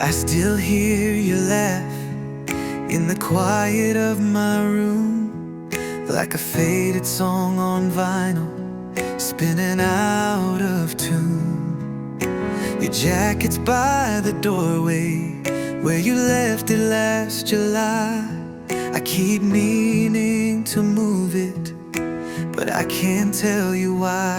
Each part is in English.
I still hear you laugh in the quiet of my room, like a faded song on vinyl, spinning out of tune. Your jacket's by the doorway where you left it last July. I keep meaning to move it, but I can't tell you why.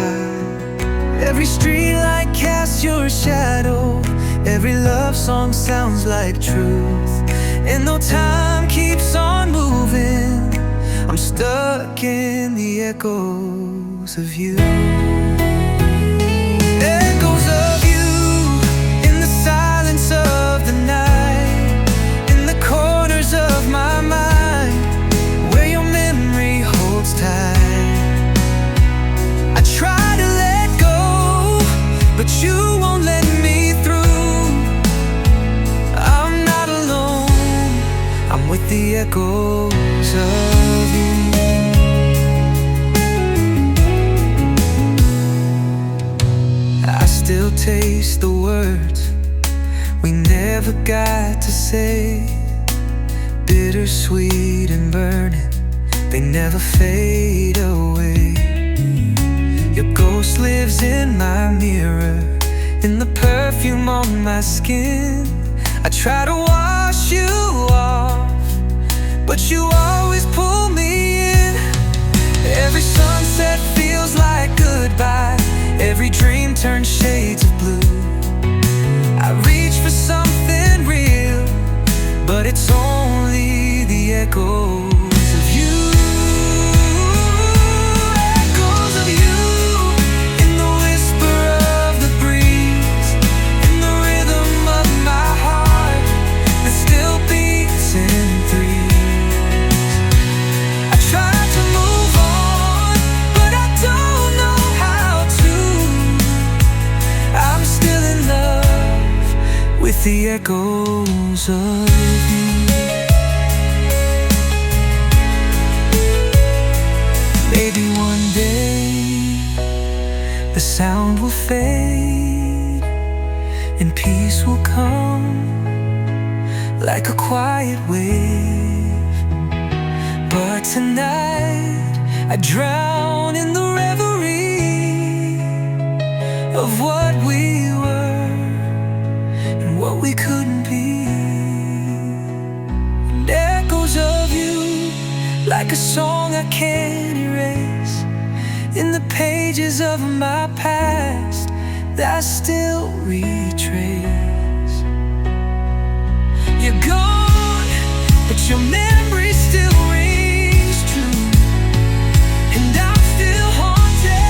Every streetlight casts your shadow, every love song sounds like truth, and though time keeps on moving, I'm stuck in the echoes of you. Echoes of you in the silence of the night, in the corners of my mind, where your memory holds tight. I try to let go, but you won't let me through. I'm not alone, I'm with the echoes of you. I still taste the words we never got to say, bittersweet and burning, they never fade away. Your ghost lives in my mirror, in the perfume on my skin. I try to wash you off, but you always pull me in. Every sunset feels like goodbye, every dream turns shades of blue. I reach for something real, but it's only the echoes of you. Echoes of you in the whisper of the breeze, in the rhythm of my heart that still beats in threes. I try to move on, but I don't know how to. I'm still in love with the echoes of you. Maybe one day the sound will fade and peace will come like a quiet wave. But tonight I drown in the reverie of what we were and what we couldn't be. And echoes of you, like a song I can't erase, in the pages of my past that I still retrace. You're gone, but your memory still rings true, and I'm still haunted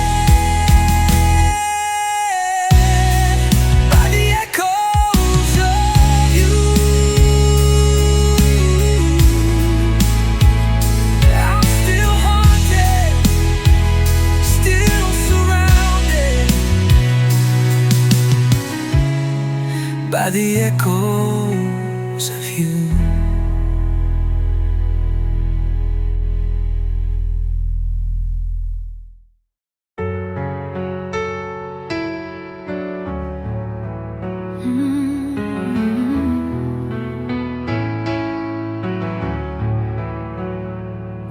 by the echoes of you. I'm still haunted, still surrounded by the echoes of you.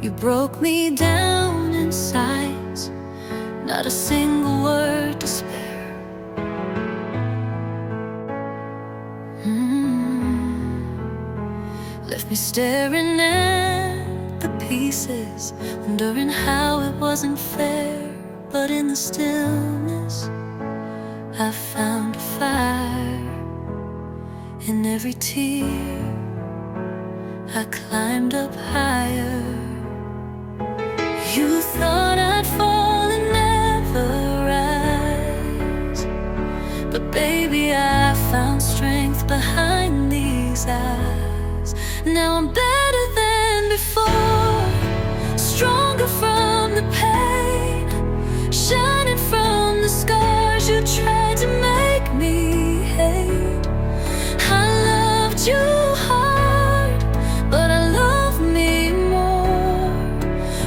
You broke me down in sighs, not a single word to spare. Left me staring at the pieces, wondering how it wasn't fair. But in the stillness I found a fire. In every tear I climbed up higher. You thought I'd fall and never rise, but baby, I found strength behind these eyes. Now I'm better than before, stronger from the pain, shining from the scars you tried to make me hate. I loved you hard, but I love me more.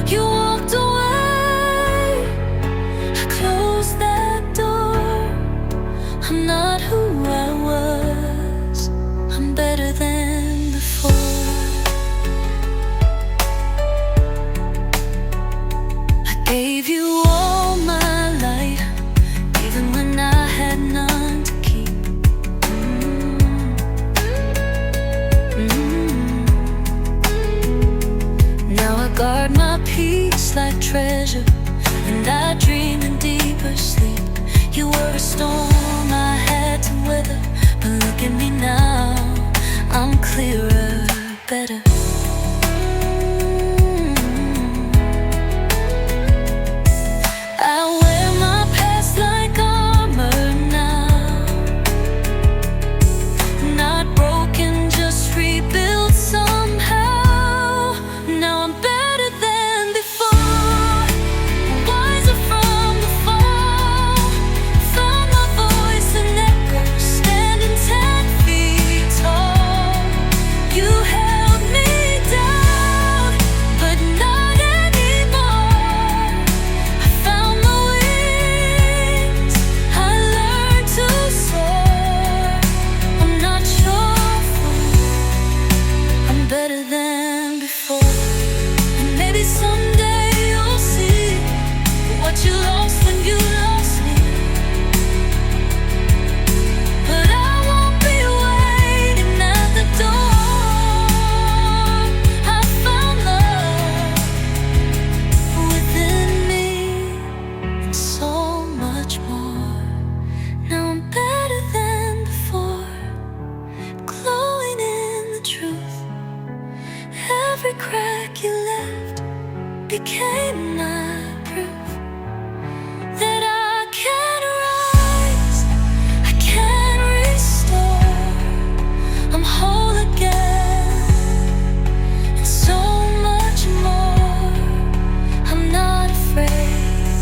You walked away, I closed that door. I'm not who I was, Now I guard my peace like treasure, and I dream in deeper sleep. You were a storm I had to weather, but look at me now, I'm clearer, better. I wear my past like armor now, not broken, just rebuilt somehow. Now I'm better than before, wiser from the fall. Found my voice and echo, standing 10 feet tall. You held me down, but not anymore. I found my wings, I learned to soar. I'm not your fool, I'm better than before. And maybe someday you'll see what you lost when you lost me. But I won't be waiting at the door. I found love within me and so much more. Now I'm better than before, glowing in the truth. Every crack you left became my proof that I can rise, I can restore. I'm whole again, and so much more. I'm not afraid,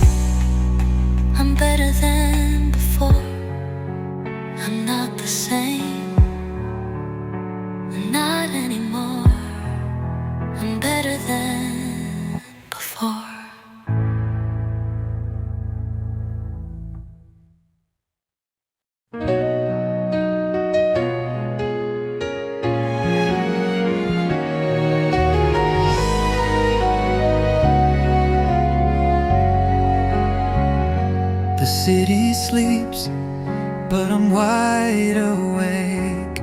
I'm better than before. I'm not the same, not anymore. I'm better than before. The city sleeps, but I'm wide awake.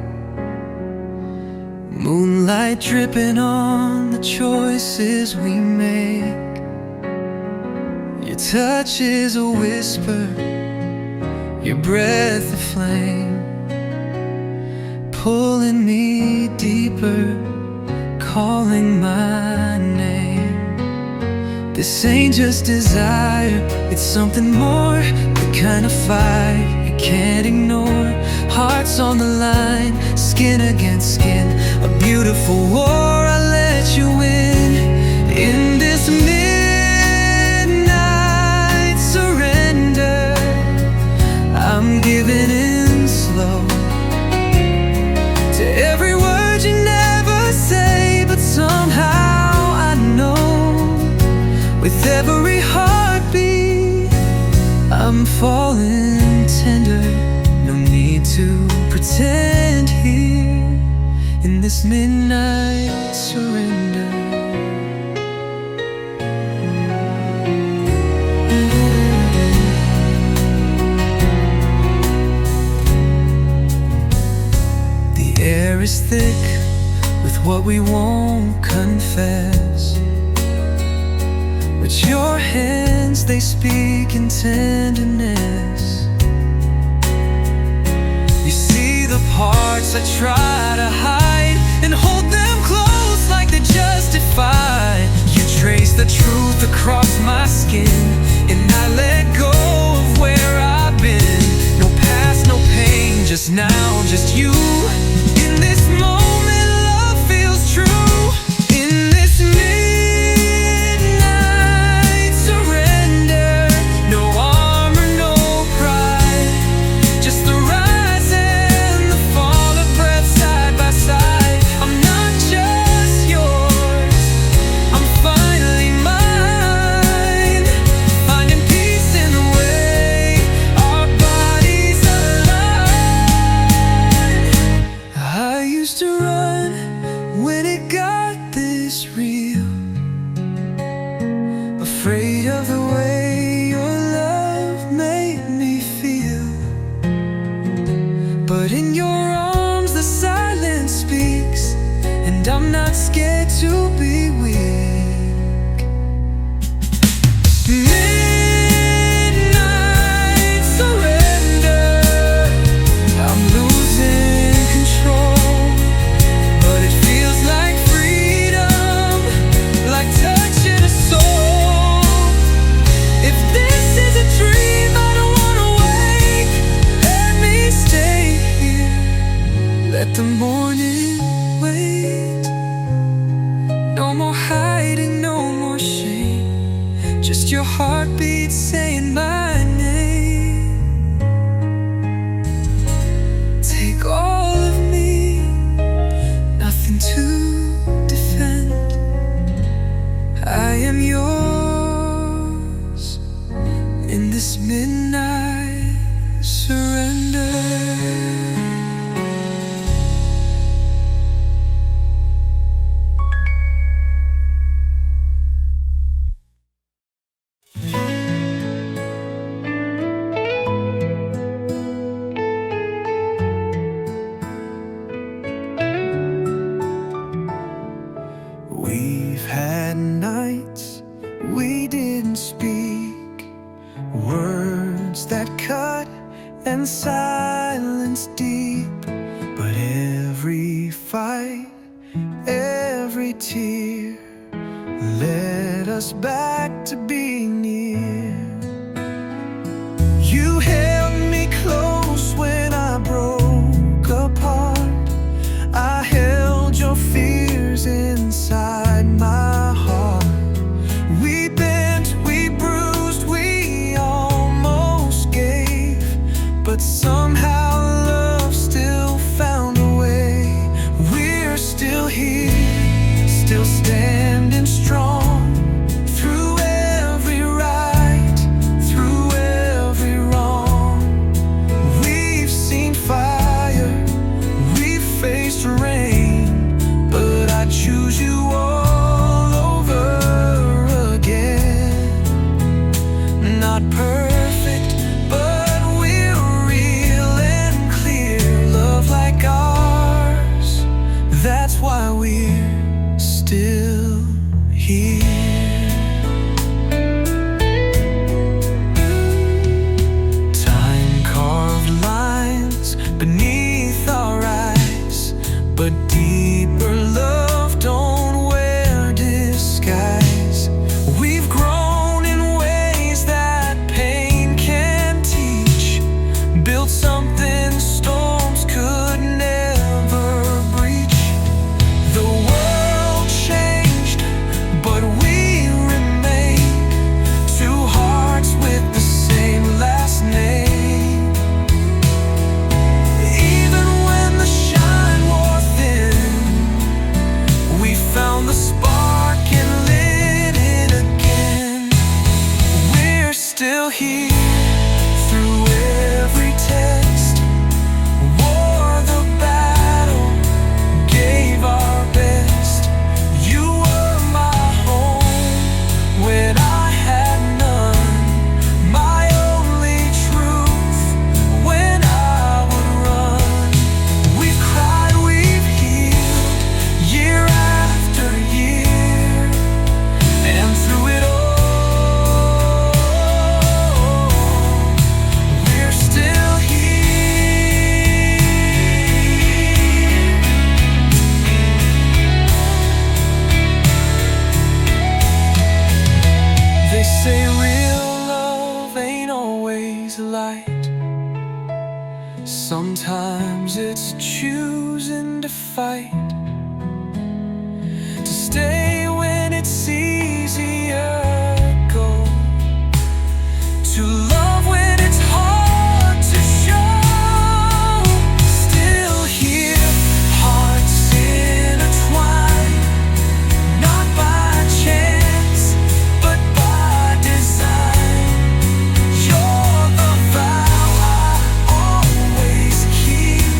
Moonlight dripping on the choices we make. Your touch is a whisper, your breath a flame, pulling me deeper, calling my name. This ain't just desire, it's something more, the kind of fire you can't ignore. Hearts on the line, skin against skin, a beautiful war I let you win. In this midnight surrender, I'm giving in slow to every word you never say, but somehow I know with every heartbeat I'm falling tender. No need to pretend here in this midnight surrender. The air is thick with what we won't confess, but your hands, they speak in tenderness. You see the parts I try to hide and hold them close like they're justified. You trace the truth across my skin, and I let go of where I've been. No past, no pain, just now, just you. In this moment, love feels true. In this midnight surrender, no armor, no pride, just the rise and the fall of breath side by side. I'm not just yours, I'm finally mine, finding peace in the way our bodies align. and I'm not scared to be weak. Midnight surrender, I'm losing control, but it feels like freedom, like touching a soul. If this is a dream, I don't wanna wake. Let me stay here, let the morning wait. No more hiding, no more shame, just your heartbeat saying my name. Take all of me, nothing to defend. I am yours in this midnight surrender. We've had nights we didn't speak, words that cut and silence deep. But every fight, every tear led us back to being near. You held me close when I broke apart. I held your fears inside my heart. We bent, we bruised, we almost gave, but somehow love still found a way. We're still here, still standing strong, through every right, through every wrong. We've seen fire, we've faced rain, but I choose you all over again. Not perfect, but we're real and clear. Love like ours, that's why we're still here. Time carved lines beneath our eyes, but deeper love don't wear disguise. We've grown in ways that pain can't teach, built something storms could never breach. The world changed, but we remained, two hearts with the same last name. Even when the shine wore thin, we found the spark and lit it again. We're still here, through every test, wore the battle, gave our best. You were my home when I had none, my only truth when I would run. We've cried, we've healed, year after year, and through it all, we're still here. They say real love ain't always light. Sometimes it's choosing to fight, to stay when it's easier go, to love when it's hard to show. Still here, hearts intertwined, not by chance, but by design. You're the vow I always keep,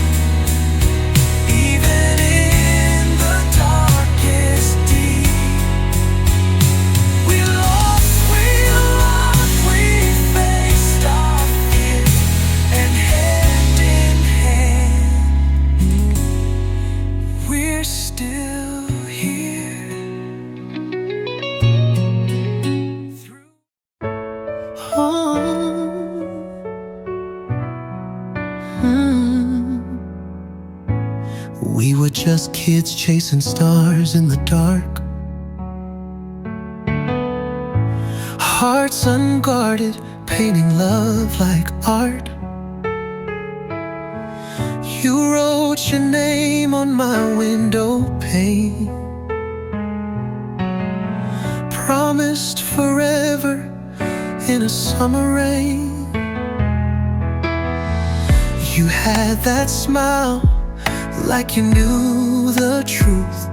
even in the darkest deep. We lost, we loved, we faced our fear, and hand in hand, we're still kids chasing stars in the dark, hearts unguarded, painting love like art. You wrote your name on my window pane, promised forever in a summer rain. You had that smile, like you knew the truth,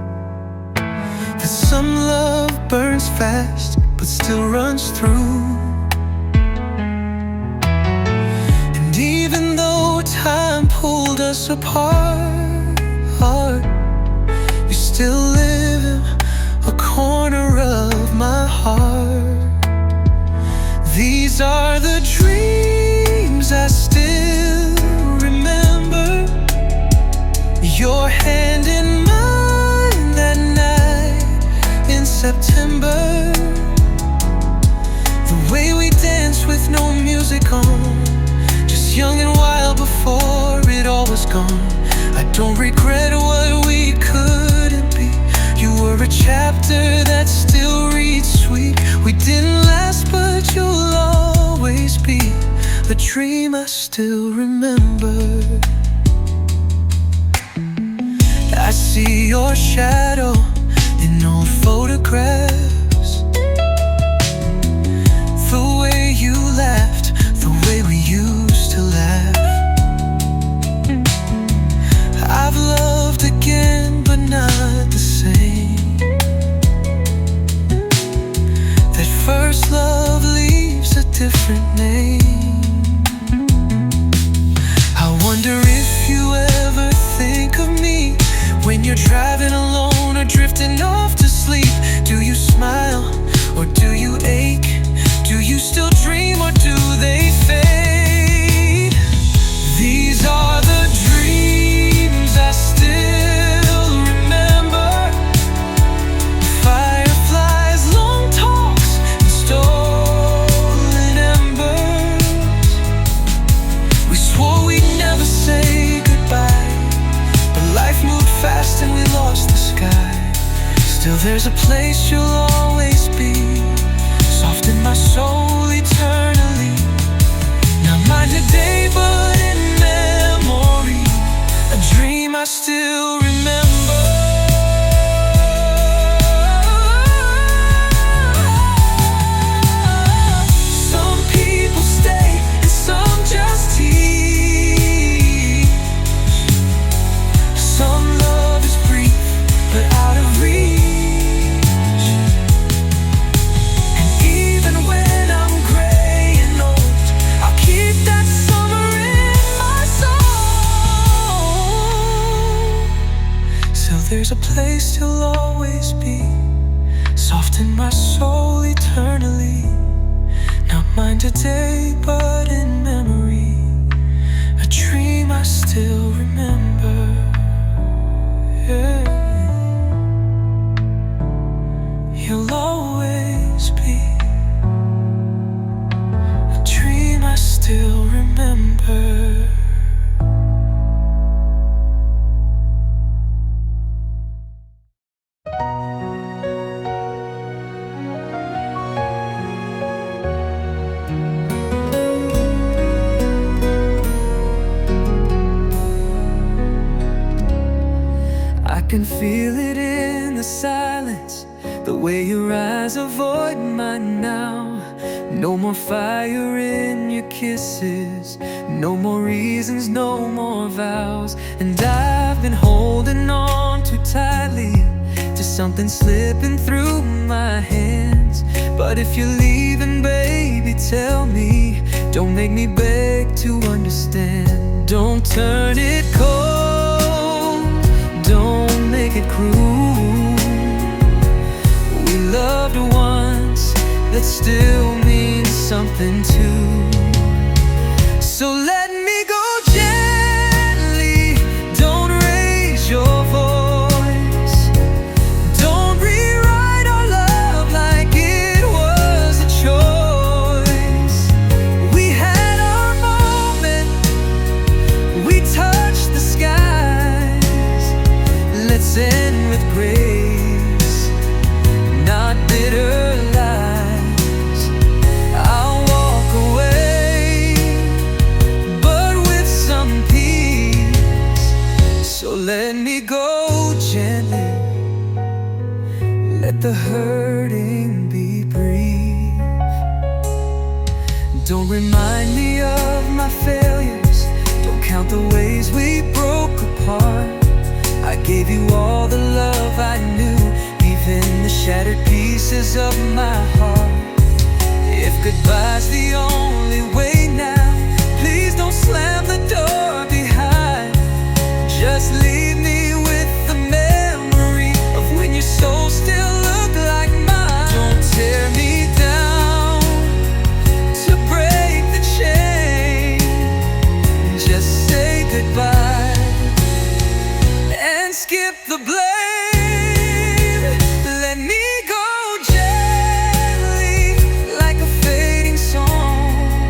that some love burns fast but still runs through. And even though time pulled us apart, you still live in a corner of my heart. These are the dreams I still remember, your hand in mine that night in September. The way we danced with no music on, just young and wild before it all was gone. I don't regret what we couldn't be. You were a chapter that still reads sweet. We didn't last, but you'll always be a dream I still remember. I see your shadow in old photographs, the way you laughed, the way we used to laugh. I've loved again, but not the same. That first love leaves a different name. I wonder if you ever think of me when you're driving alone or drifting off to sleep. Do you smile or do you ache? Do you still dream or do they fade? These are the dreams I still remember. Fireflies, long talks, and stolen embers. We swore we'd never say goodbye, but life moved fast and we lost the sky. Still there's a place you'll always be, soft in my soul eternally. Not mine today, but in memory, a dream I still remember. Some people stay and some just tease. Some love is brief but out of reach. And even when I'm gray and old, I'll keep that summer in my soul. So there's a place you'll always be, soft in my soul eternally. Not mine today, but in memory, a dream I still remember. Yeah. You'll always be a dream I still remember. I can feel it in the silence, the way your eyes avoid mine now. No more fire in your kisses, no more reasons, no more vows. And I've been holding on too tightly to something slipping through my hands. But if you're leaving, baby, tell me. Don't make me beg to understand. Don't turn it cold, don't make it cruel. We loved once, that still means something too. So let me go gently, don't raise your voice. Don't rewrite our love like it was a choice. We had our moment, we touched the skies. Let's grace, not bitter lies. I'll walk away, but with some peace. So let me go gently, let the hurting be brief. Don't remind me of my failures, don't count the ways we broke apart. I gave you all the love I knew, even the shattered pieces of my heart. If goodbye's the only way now, please don't slam the door behind. Just leave me with the memory of when your soul still looked like mine. Don't tear me down to break the chain, just say goodbye and skip the blame. Let me go gently, like a fading song,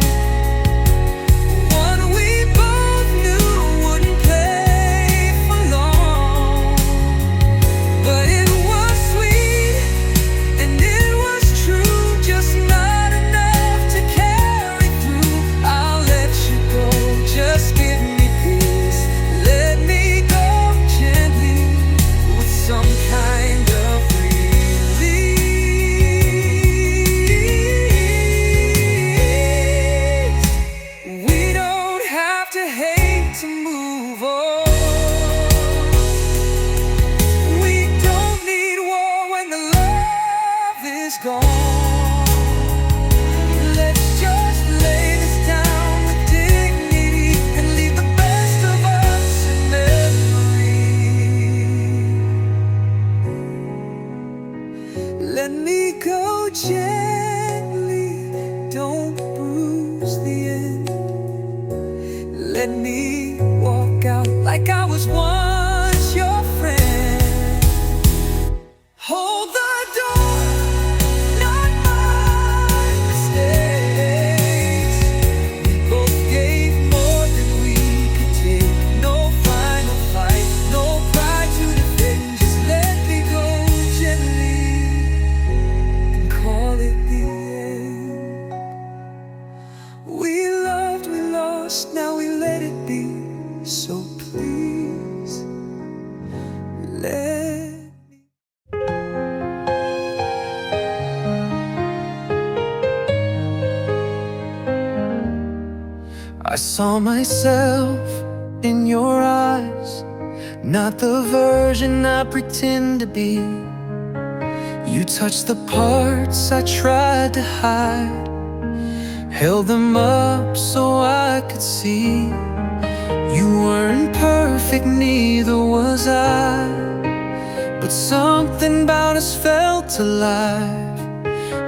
one we both knew wouldn't play for long. But it was sweet and it was true, just not enough to carry through. I'll let you go, just give me peace. Let me go gently with some kind of release. We don't have to hate to move on. We don't need war when the love is gone. Let's just lay this down with dignity and leave the best of us in memory. Let me go gently, don't bruise the end. Let me walk out like I was once your friend. Hold the door, not my mistakes. We both gave more than we could take. No final fight, no pride to defend. Just let me go gently and call it the end. We loved, we lost, now we let it be. So please, let I saw myself in your eyes, not the version I pretend to be. You touched the parts I tried to hide, held them up so I could see. You weren't perfect, neither was I, but something about us felt alive.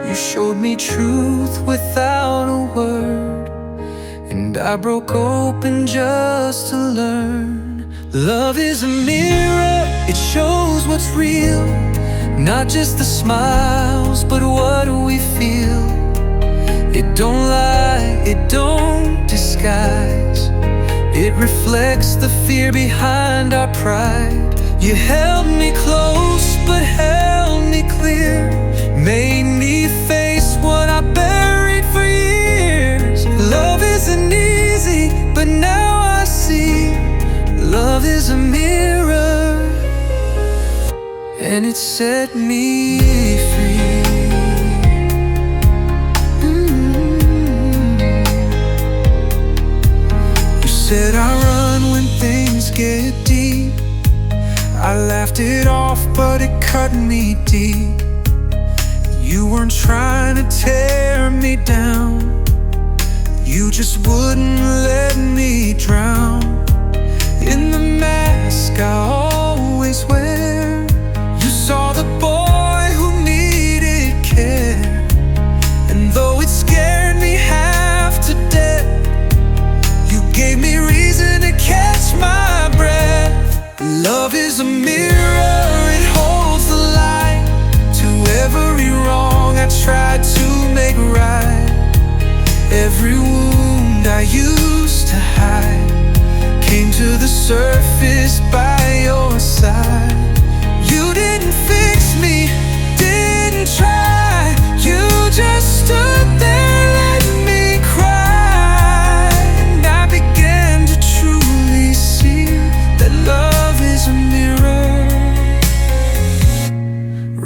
You showed me truth without a word, and I broke open just to learn. Love is a mirror, it shows what's real, not just the smiles, but what we feel. It don't lie, it don't disguise, it reflects the fear behind our pride. You held me close, but held me clear, made me face what I buried for years. Love isn't easy, but now I see. Love is a mirror, and it set me free. You said I run when things get deep. I laughed it off, but it cut me deep. You weren't trying to tear me down, you just wouldn't let me drown. In the mask I always wear, you saw the boy who needed care. And though it scared me half to death, you gave me reason to catch my breath. Love is a mirror, it holds the light to every wrong I tried to make right. Every wound I used to hide came to the surface by your side.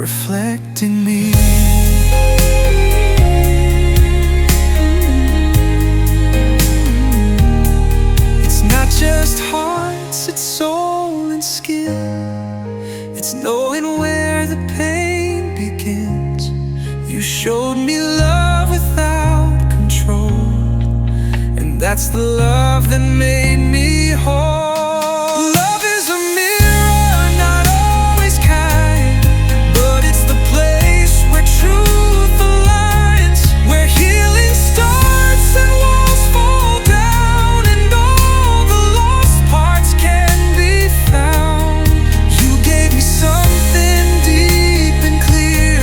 reflecting me. It's not just hearts, it's soul and skin. It's knowing where the pain begins. You showed me love without control, and that's the love that made me whole. Love is a mirror, not always kind, but it's the place where truth aligns, where healing starts and walls fall down, and all the lost parts can be found. You gave me something deep and clear,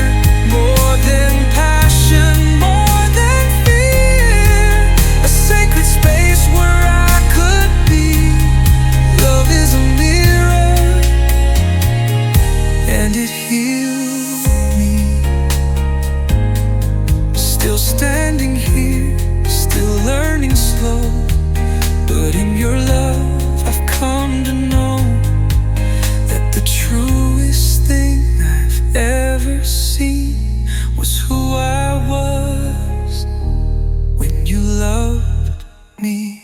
more than passion, more than fear, a sacred space where I could be. Love is a mirror, and it healed me. Still standing here, still learning slow, but in your love I've come to know that the truest thing I've ever seen was who I was when you loved me.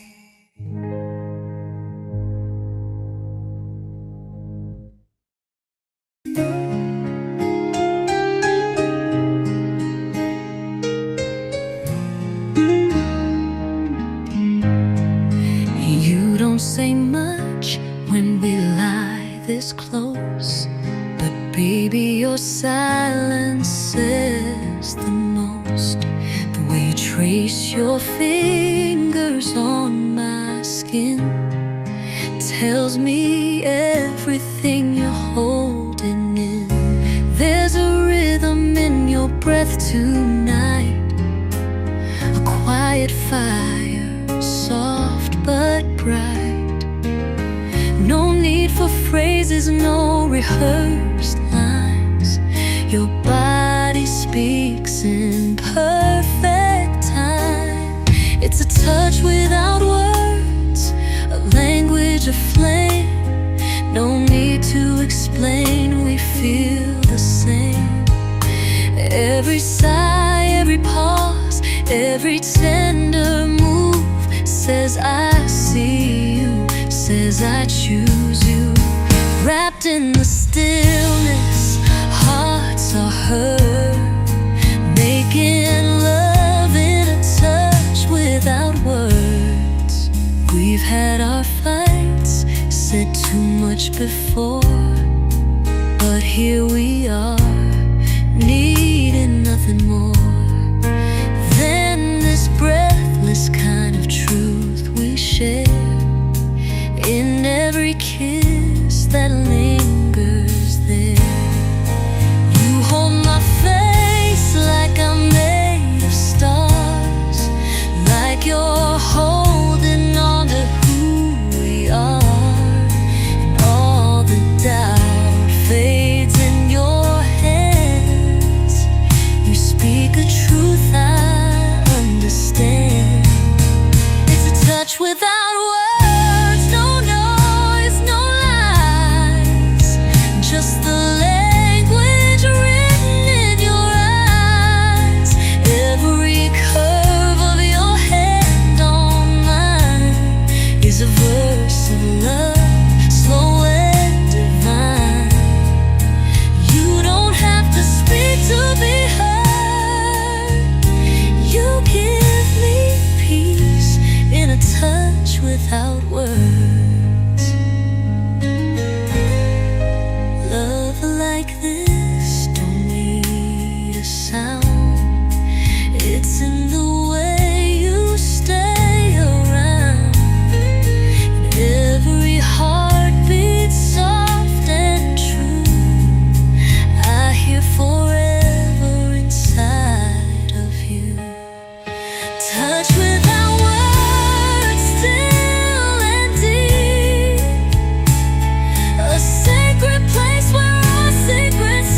You don't say much when we lie this close, but baby, your silence says the most. The way you trace your fingers on my skin tells me everything you're holding in. There's a rhythm in your breath tonight, a quiet fire, soft but bright. No need for phrases, no rehearsed lines. Your body speaks in perfect time. It's a touch without words, a language aflame. No need to explain, we feel the same. Every sigh, every pause, every tender move says I see you, says I choose you. Wrapped in the stillness, hearts are heard, making love in a touch without words. We've had our fights, said too much before, but here we are, needing nothing more than this breathless kind of truth we share. In every kiss that lingers there, you hold my face like I'm made of stars, like you're holding on to who we are. And all the doubt fades in your hands. You speak a truth I understand. It's a touch without words, no noise, no lies, just the language written in your eyes. Every curve of your hand on mine is a verse of love, slow and divine. You don't have to speak to be heard. You give me peace in a touch without words. Love like this don't need a sound. It's in the way you stay around. And every heartbeat soft and true, I hear forever inside of you. Touch without words, still and deep, a sacred place where our secrets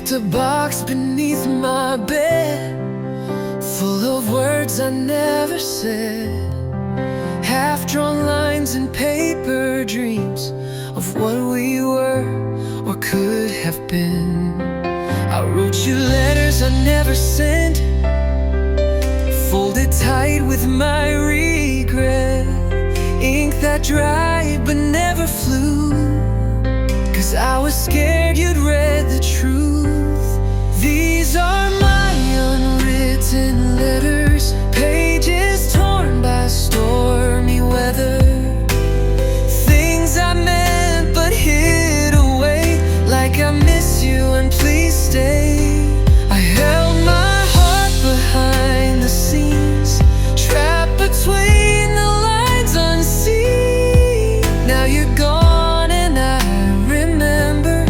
kept a box beneath my bed, full of words I never said, half-drawn lines and paper dreams of what we were or could have been. I wrote you letters I never sent, folded tight with my regret, ink that dried but never flew, 'cause I was scared you'd read the truth. These are my unwritten letters, pages torn by stormy weather, things I meant but hid away, like I miss you and please stay. I held my heart behind the scenes, trapped between the lines unseen. Now you're gone and I remember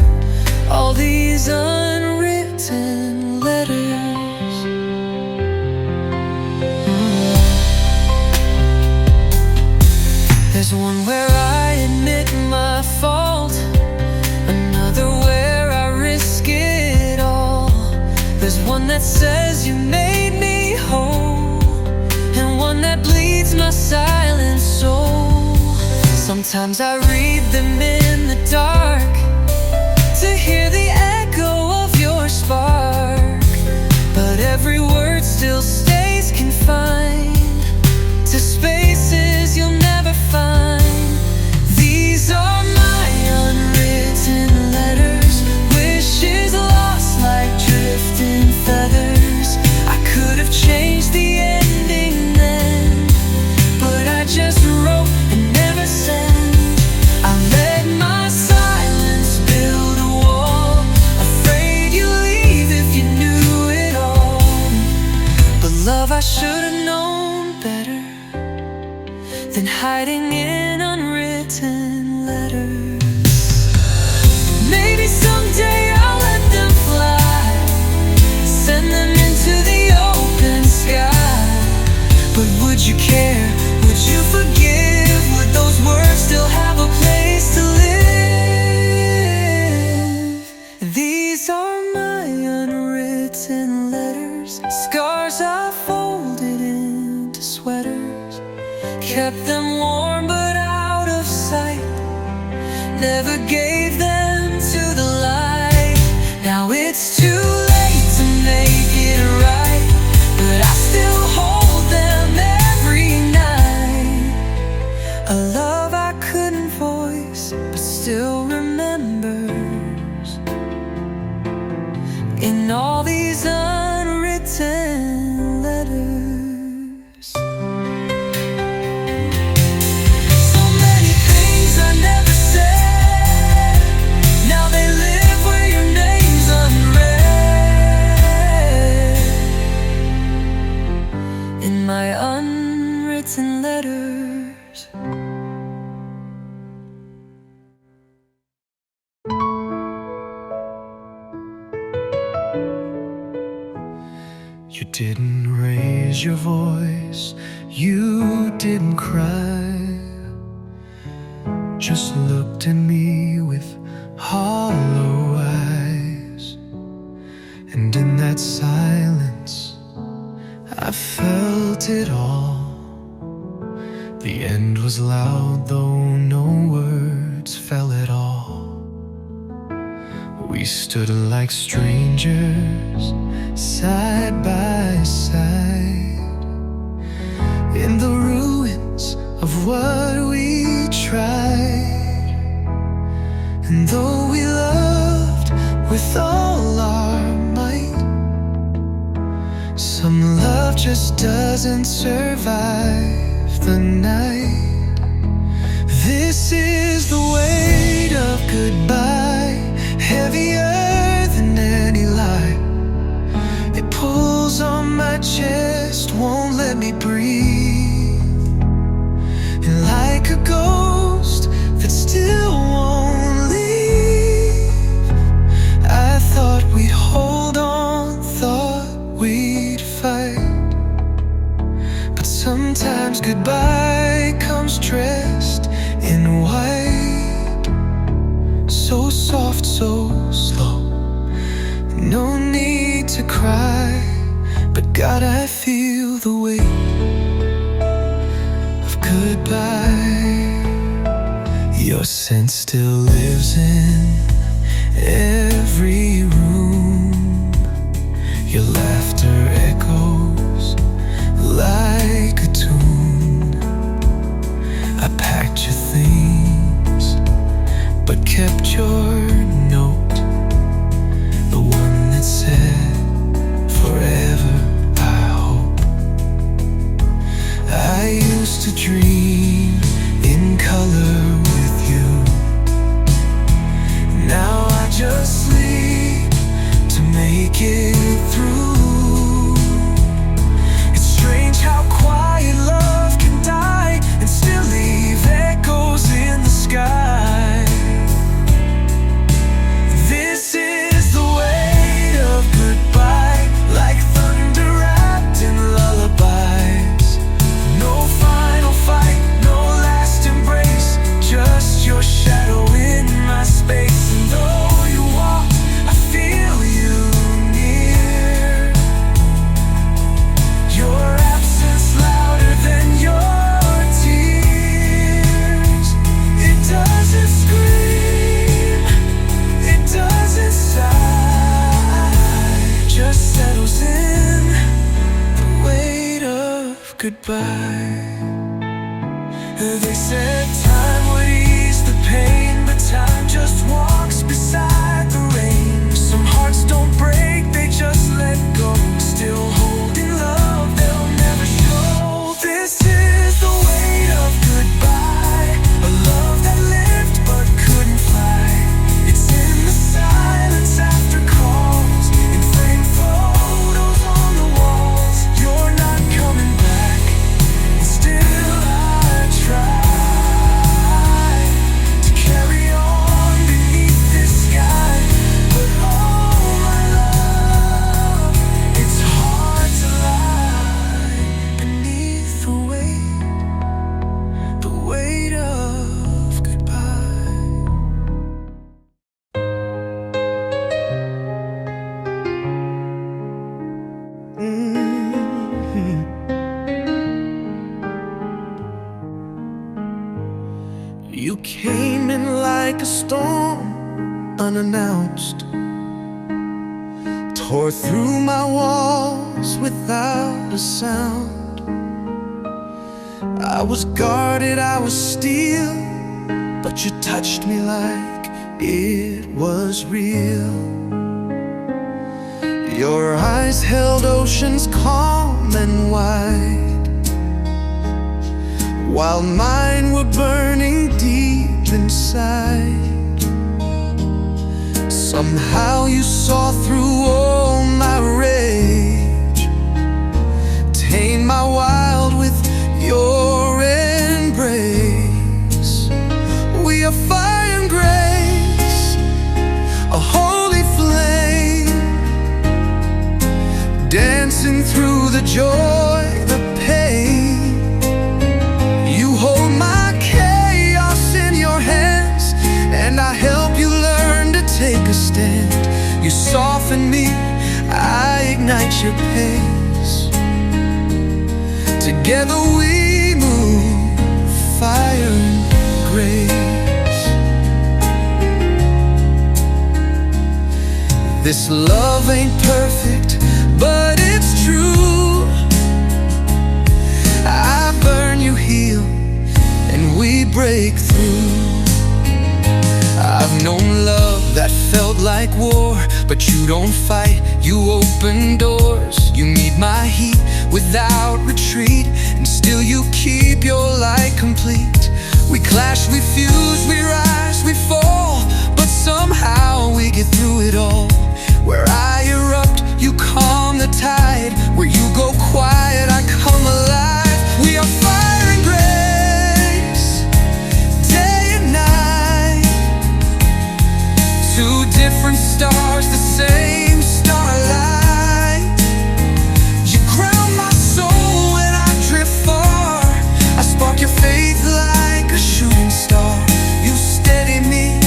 all these unwritten letters. There's one where I admit my fault, another where I risk it all. There's one that says you made me whole, and one that bleeds my silent soul. Sometimes I read them in the dark to hear the echo of your spark, but every word still stays confined to spaces you'll never find. These are my unwritten letters, wishes lost like drifting feathers. I could have changed the ending then, but I just wrote and never sent. I let my silence build a wall, afraid you'd leave if you knew it all. But love, I should have known better than hiding in unwritten letters. Maybe someday I'll let them fly, send them into the open sky. But would you care? Would you forgive? Would those words still have a place to live? These are my unwritten letters, scars I folded into sweaters, kept them warm but out of sight, never gave them to the light. Now it's too late to make it right, but I still hold them every night. A love I couldn't voice but still remembers in all these unwritten letters. So many things I never said, now they live where your name's unread, in my unwritten letters. You didn't raise your voice, you didn't cry, just looked at me with hollow eyes. And in that silence I felt it all. The end was loud, though no words fell at all. We stood like strangers, side by side, in the ruins of what we tried. And though we loved with all our might, some love just doesn't survive the night. This is the weight of goodbye, heavier than any lie. It pulls on my chest, won't let me breathe, and like a ghost that still won't leave. I thought we'd hold on, thought we'd fight, but sometimes goodbye comes dressed in white. So feel the weight of goodbye. Your scent still lives in every room. Your laughter echoes like a tune. I packed your things, but kept your note, the one that said, forever I hope. I used to dream in color with you. Now I just sleep to make it through. It's strange how quiet love can die and still leave echoes in the sky. This is the weight of goodbye, like thunder wrapped in lullabies. No final fight, no last embrace, just your shadow in my space. And though you walk, I feel you near. Your absence louder than your tears. It doesn't scream, it doesn't sigh, just settles in the weight of goodbye. They said time would ease the pain, but time just walks beside the rain. Some hearts don't break, they just let go, still holding love they'll never show. This is the weight of goodbye, a love that lived but couldn't fly. It's in the silence after calls, in framed photos on the walls. You're not coming back, and still I try to carry on beneath this sky. But oh my love, it's hard to lie beneath the weight of goodbye. You came in like a storm, unannounced, tore through my walls without a sound. I was guarded, I was steel, but you touched me like it was real. Your eyes held oceans calm and wide, while mine were burning deep inside. Somehow you saw through all my rage, tame my wild with your embrace. We are fire and grace, a holy flame, dancing through the joy, the pain. You hold my chaos in your hands, and I help you learn to take a stand. You soften me, I ignite your pace. Together we move, fire and grace. This love ain't perfect, but it's true. I burn, you heal, and we break through. I've known love that felt like war, but you don't fight, you open doors. You meet my heat without retreat, and still you keep your light complete. We clash, we fuse, we rise, we fall, but somehow we get through it all. Where I erupt, you calm the tide. Where you go quiet, I come alive. We are fire and grace, day and night. Two different stars, the same starlight. You ground my soul when I drift far. I spark your faith like a shooting star. You steady me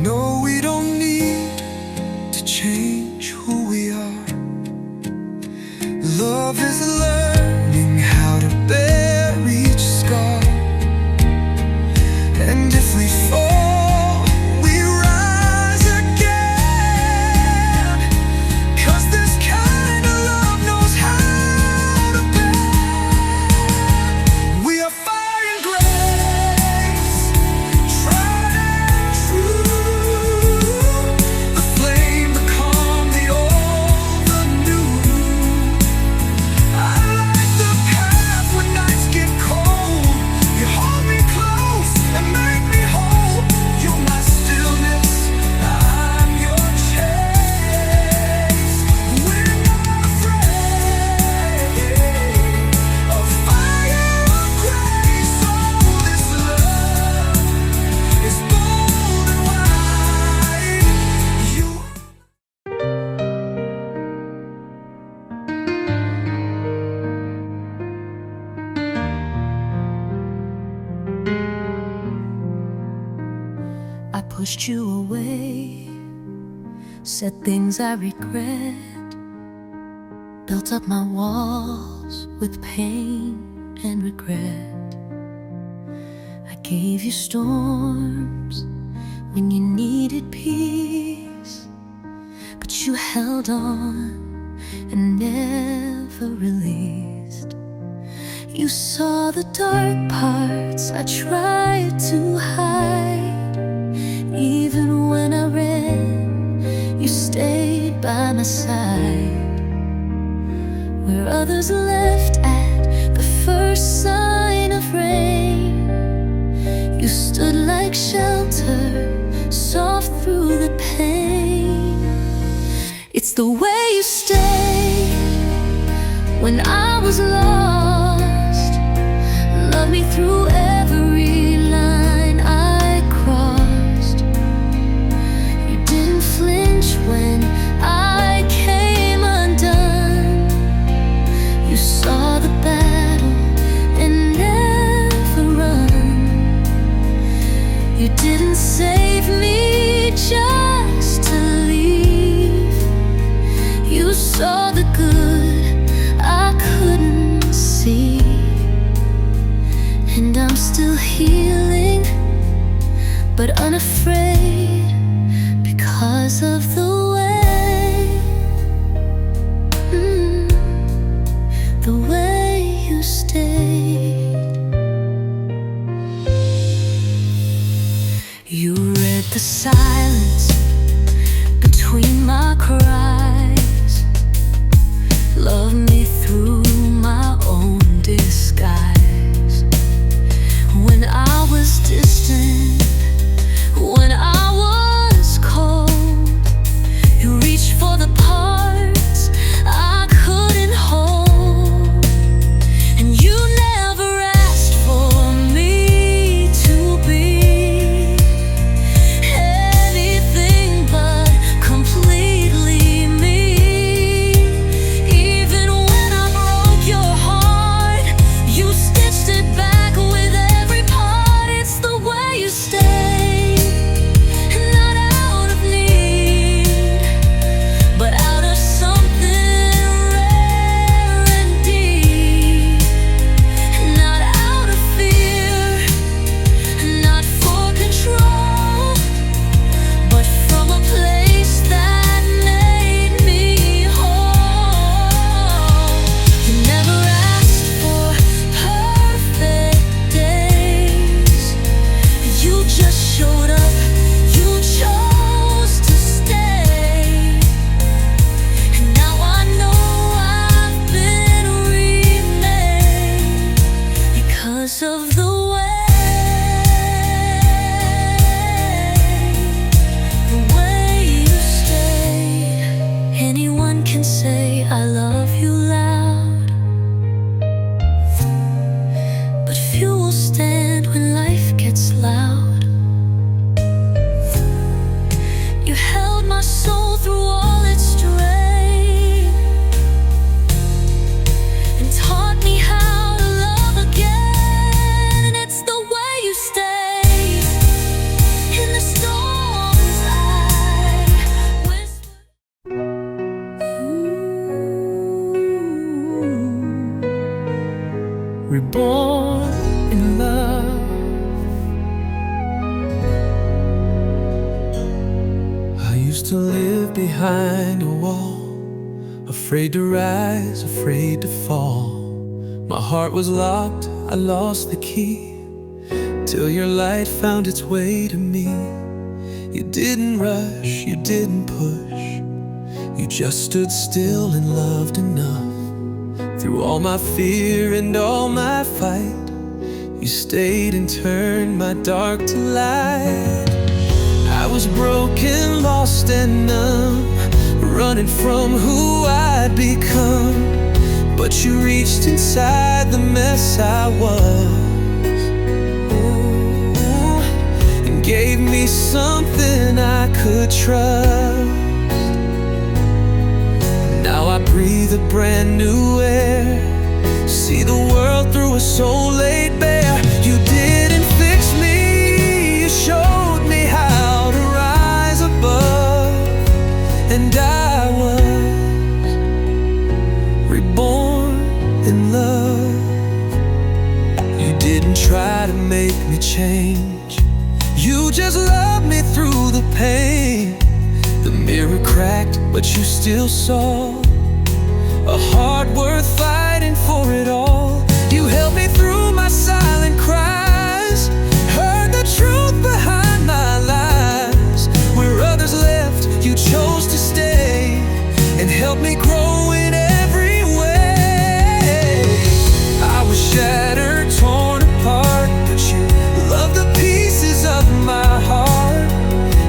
No, we don't need to change who we are. Love is learning how to bear each scar. And if we fall, we rise again. 'Cause this kind of love knows how to bear. We are fire and grace, tried and true. The flame, the calm, the old, the new. I light the path when nights get cold. You hold me close and make me whole. You're my stillness, I'm your chase. We're not afraid of fire or grace. Oh, this love is bold and wide. You I pushed you away, said things I regret, built up my walls with pain and regret. I gave you storms when you needed peace, but you held on and never released. You saw the dark parts I tried to hide. Even when I ran, you stayed by my side. Where others left at the first sign of rain, you stood like shelter, soft through the pain. It's the way you stayed when I was lost. Love me through every line I crossed. You didn't flinch when I came undone. You saw the battle and never run. You didn't save me just to leave. You saw the good I couldn't see. And I'm still healing, but unafraid because of the way you stayed. You read the silence between my cries, loved me through my own disguise. When I was distant, when I was cold, you reached for the parts I couldn't hold. And you never asked for me to be anything but completely me. Even when I broke your heart, you stitched it back with every part. It's the way you used to live behind a wall, afraid to rise, afraid to fall. My heart was locked, I lost the key, till your light found its way to me. You didn't rush, you didn't push, you just stood still and loved enough. Through all my fear and all my fight, you stayed and turned my dark to light. I was broken, lost and numb, running from who I'd become. But you reached inside the mess I was, and gave me something I could trust. Now I breathe a brand new air, see the world through a soul laid bare. You didn't fix me, you showed me how to rise above. And I was reborn in love. You didn't try to make me change, you just loved me through the pain. The mirror cracked, but you still saw a heart worth fighting for it all. You held me through my silent cries, heard the truth behind my lies. Where others left, you chose to stay, and helped me grow in every way. I was shattered, torn apart, but you loved the pieces of my heart.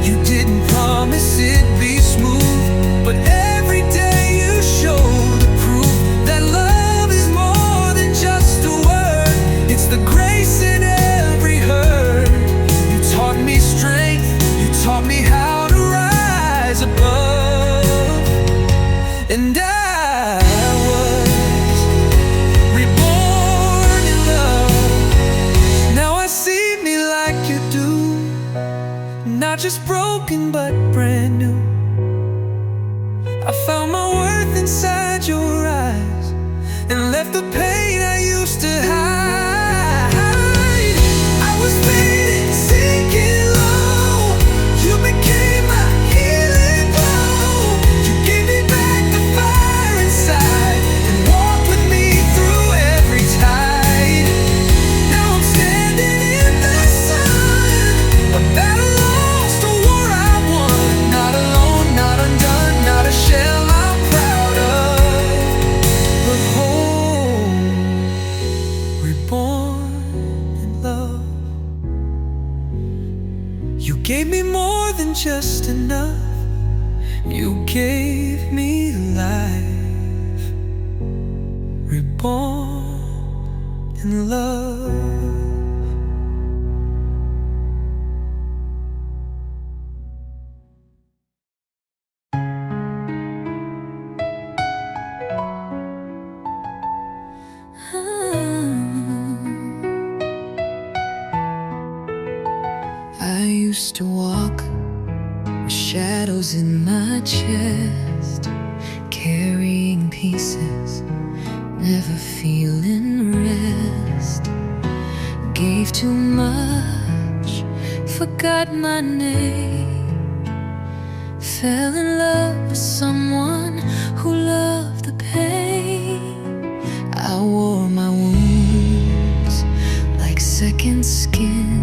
You didn't promise it'd be smooth, but every day you showed the proof that love is more than just a word. It's the grace in every hurt. You taught me strength, you taught me how to rise above. And I was reborn in love. Now I see me like you do, not just broken but brand new. I found my worth inside your eyes, and left the pain I used to hide. I was fading, sinking low, you became my healing glow. You gave me back the fire inside, and walked with me through every tide. Now I'm standing in the sun, a battle lost, a war I won. Not alone, not undone, not a shell I'm proud of, but home, reborn in love. You gave me more than just enough, you gave me life, reborn in love. I used to walk with shadows in my chest, carrying pieces, never feeling rest. Gave too much, forgot my name, fell in love with someone who loved the pain. I wore my wounds like second skin,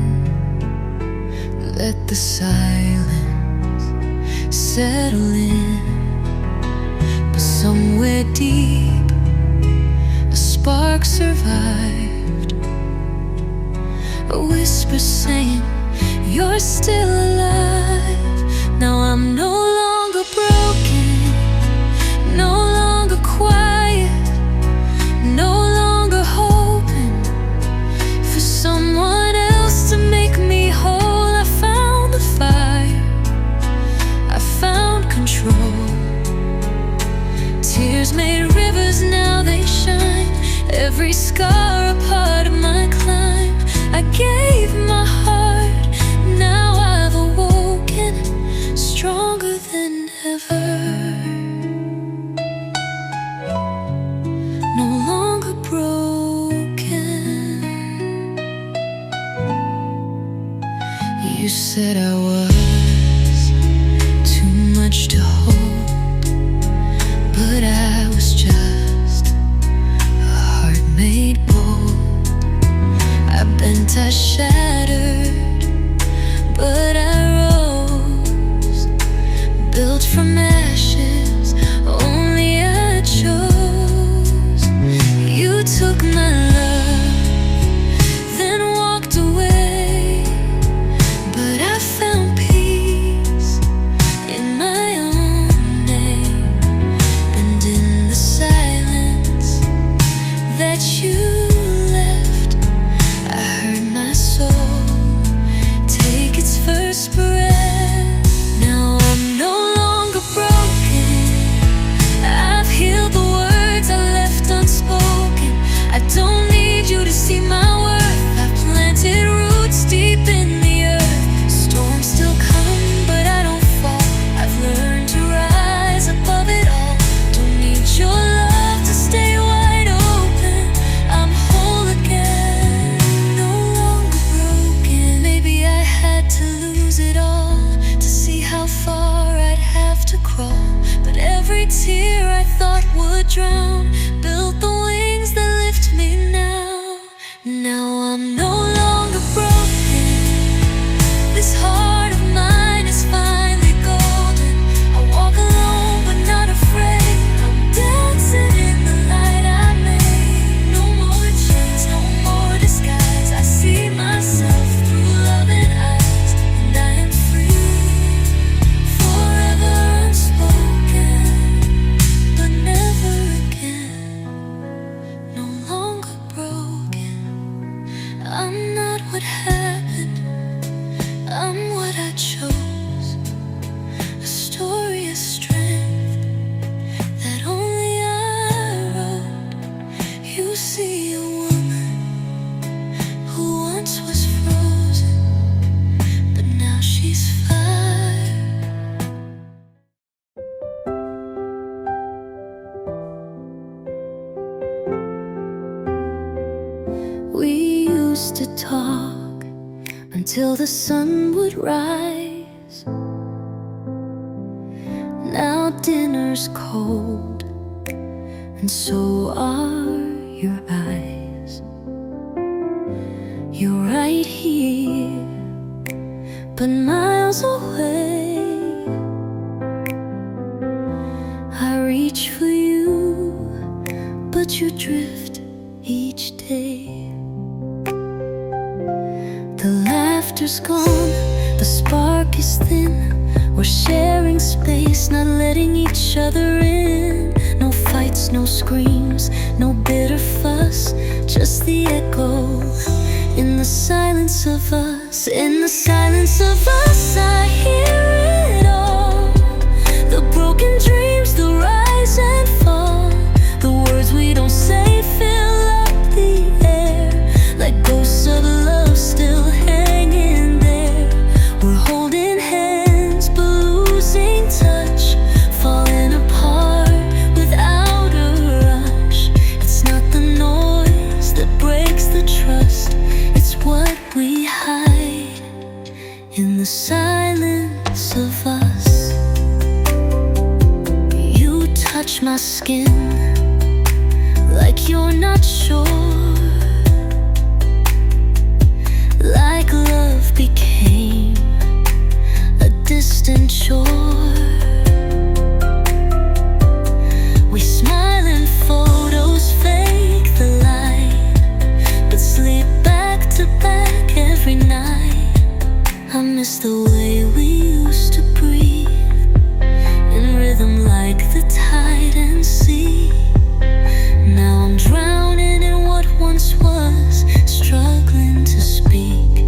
let the silence settle in. But somewhere deep, a spark survived, a whisper saying, you're still alive. Now I'm no longer broken, no longer quiet, no longer hoping for someone else to make me whole. I found the fire, I found control. Tears made rivers, now they shine. Every scar a part of my climb. I gave my heart, now I've awoken, stronger than ever. No longer broken. You said I was too much I shattered, but I rose, built from ashes. Only I chose. You took my love, then walked away, but I found peace in my own name, and in the silence that you left, I heard my soul take its first breath. Now I'm no longer broken. I've healed the words I left unspoken. I don't need you to see my worth. I've planted roots deep in the earth. Storms still come, but I don't fall. I've learned to rise above it all. Don't need your love to stay wide open. I'm whole again, no longer broken. Maybe I had to lose it all to see how far I'd have to crawl. But every tear I thought would drown built the wings that lift me now. Now I'm no longer broken. This heart of mine is finally golden. I walk alone but not afraid. I'm dancing in the light I made. No more chains, no more disguise. I see myself through loving eyes, and I am free, forever unspoken, but never again. No longer broken. I'm not what happened, I'm what I chose. A story of strength that only I wrote. You see a woman who once was frozen, but now she's fire. We used to talk until the sun would rise. Now dinner's cold, and so are your eyes. You're right here, but miles away. I reach for you, but you drift each day. The laughter's gone, the spark is thin. We're sharing space, not letting each other in. No fights, no screams, no bitter fuss, just the echo in the silence of us. In the silence of us, I hear it all. The broken dreams, the rise and fall. The words we don't say fill up the air, like ghosts of love still hanging there. We're holding hands but losing touch, falling apart without a rush. It's not the noise that breaks the trust, it's what we hide in the silence of us. You touch my skin like you're not sure, like love became a distant shore. We smile in photos, fake the light, but sleep back to back every night. I miss the way we used to breathe in rhythm like the tide and sea. Now I'm drowning in what once was, struggling to speak.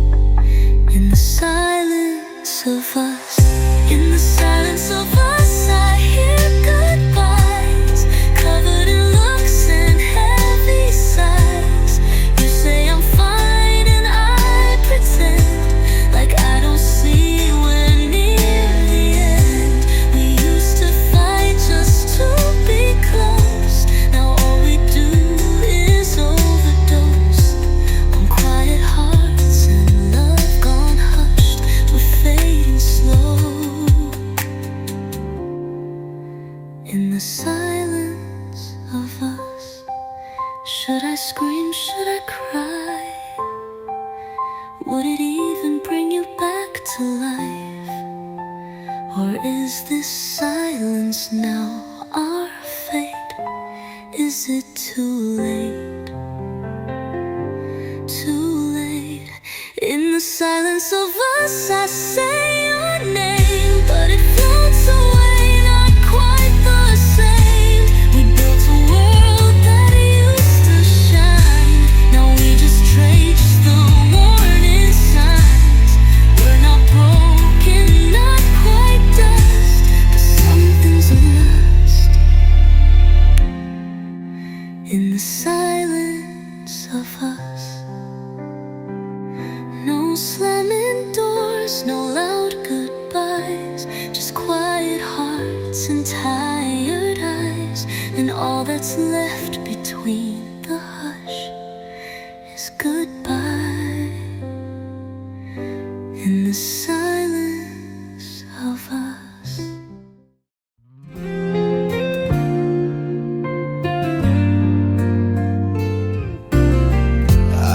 In the silence of us, in the silence of us, I hear goodbyes, covered in looks and heavy sighs. You say I'm fine and I pretend like I don't see we're near the end. We used to fight just to be close. Now all we do is overdose on quiet hearts and love gone hushed. We're fading slow. In the silence of us, should I scream, should I cry? Or is this silence now our fate? Is it too late? Too late. In the silence of us I say your name, but it floats away, not quite the same. We built a world that used to shine. Now we just trace the warning signs. We're not broken, not quite dust, but something's lost. In the silence of us, no slamming doors, no loud goodbyes, just quiet hearts and tired eyes. And all that's left between the hush is goodbye. In the silence of us.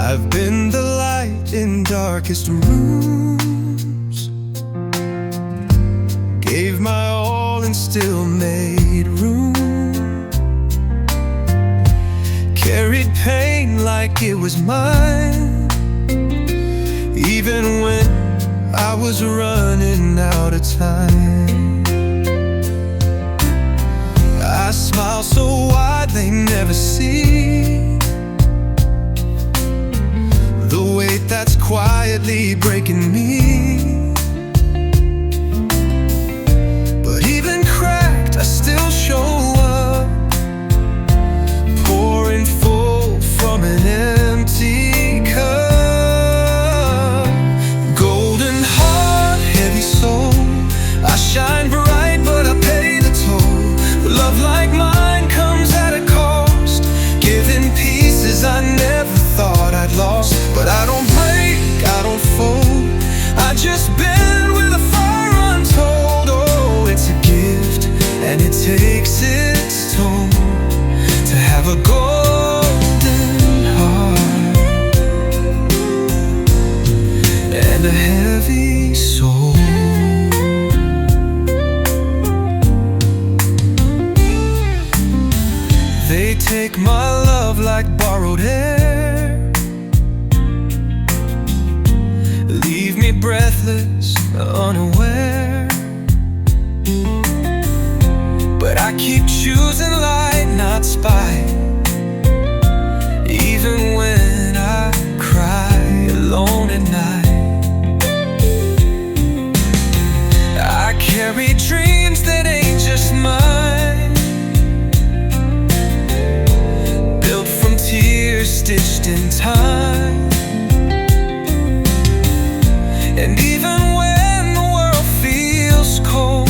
I've been the light in darkest rooms, gave my all and still made room, carried pain like it was mine, even when I was running out of time. I smile so wide they never see the weight that's quietly breaking me. But even cracked, I still show up, pouring full from an empty cup. Golden heart, heavy soul, I shine bright but I pay the toll. Love like mine comes at a cost, giving pieces I never thought I'd lost. But I don't break, I don't fold, I just bend with a fire untold. Oh, it's a gift and it takes its toll to have a golden heart and a heavy soul. They take my love like borrowed air, leave me breathless, unaware. But I keep choosing light, not spite, even when I cry alone at night. I carry dreams that ain't just mine, built from tears stitched in time. And even when the world feels cold,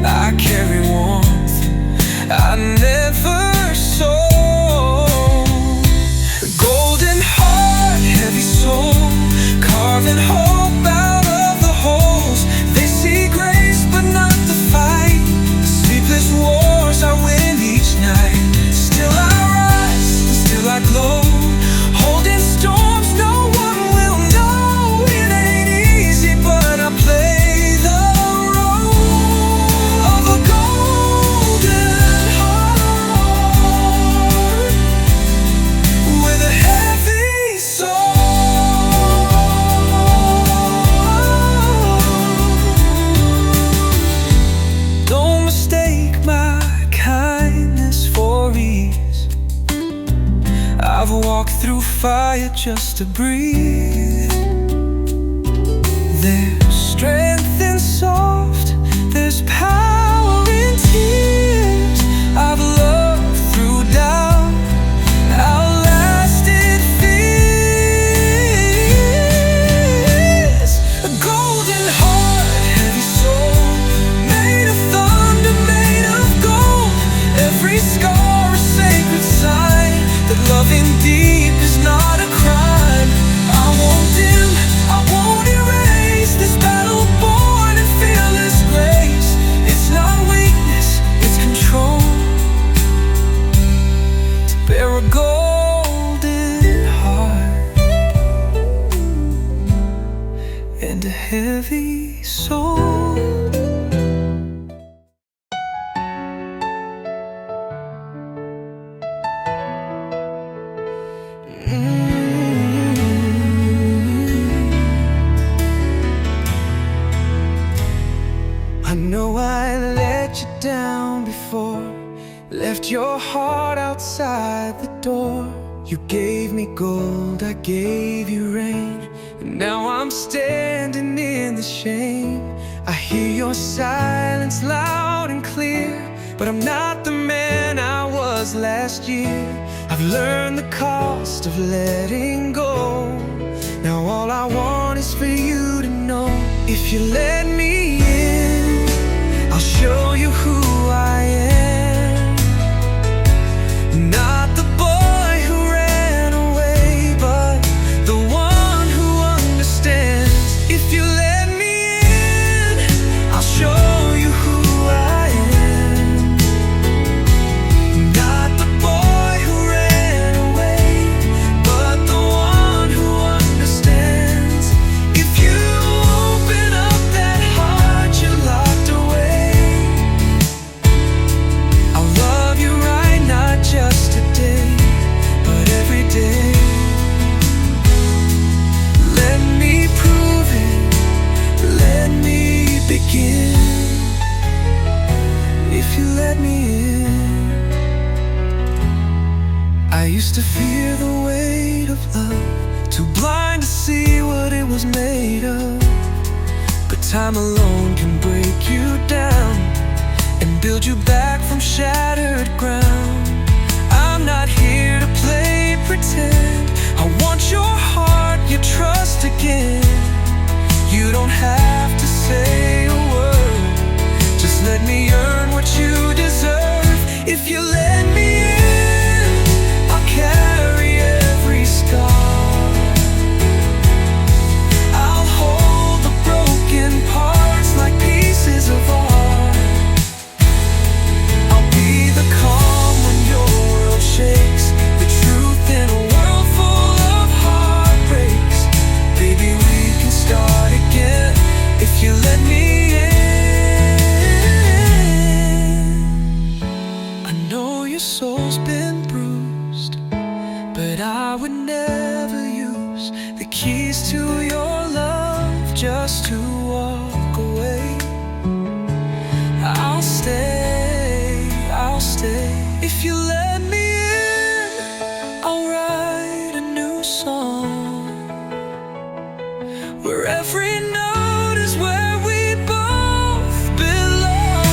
I carry warmth I never sold. Golden heart, heavy soul, carving hope out of the holes. They see grace but not the fight, the sleepless wars I win each night. Still I rise, still I glow, holding storms no one will know. It ain't easy but I play the role of a golden heart with a heavy soul. Don't mistake my kindness for ease, I've walked through fire just to breathe. There's strength in soft, there's power in tears. I've loved through doubt, outlasted fears. A golden heart, heavy soul, made of thunder, made of gold. Every scar a sacred sign that loving deep is not a crime. I won't dim, I won't erase this battle born in fearless grace. It's not weakness, it's control, to bear a golden heart and a heavy soul. I know I let you down before, left your heart outside the door. You gave me gold, I gave you rain, and now I'm standing in the shame. I hear your silence loud and clear, but I'm not the man I was last year. I've learned the cost of letting go. Now all I want is for you to know, if you let me in, I'll show you who I am. Not the boy who ran away, but the one who understands. If you let me in, I'll show you who I am. Not the boy who ran away, but the one who understands. If you open up that heart you locked away, I'll love you right, not just today, but every day. Let me prove it, let me begin. If you let me in. I used to fear the weight of love, too blind to see what it was made of. But time alone can break you down and build you back from shattered ground. I'm not here to play pretend, I want your heart, your trust again. You don't have to say a word, just let me earn what you deserve. If you let me in, I'll carry every scar. I'll hold the broken parts like pieces of art. I'll be the calm when your world shakes, the truth in a world full of heartbreaks. Baby, we can start again if you let me in. I know your soul's been bruised, but I would never use the keys to your love just to walk away. I'll stay, I'll stay. If you let me in, I'll write a new song, where every note is where we both belong.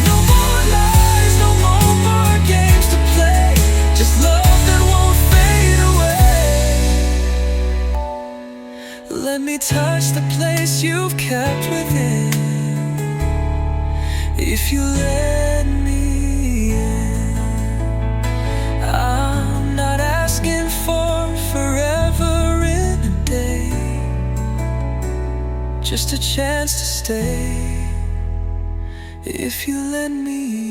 No more lies, no more games to play, just love that won't fade away. Let me touch the place you've kept within. If you let me in, I'm not asking for forever in a day, just a chance to stay. If you let me in.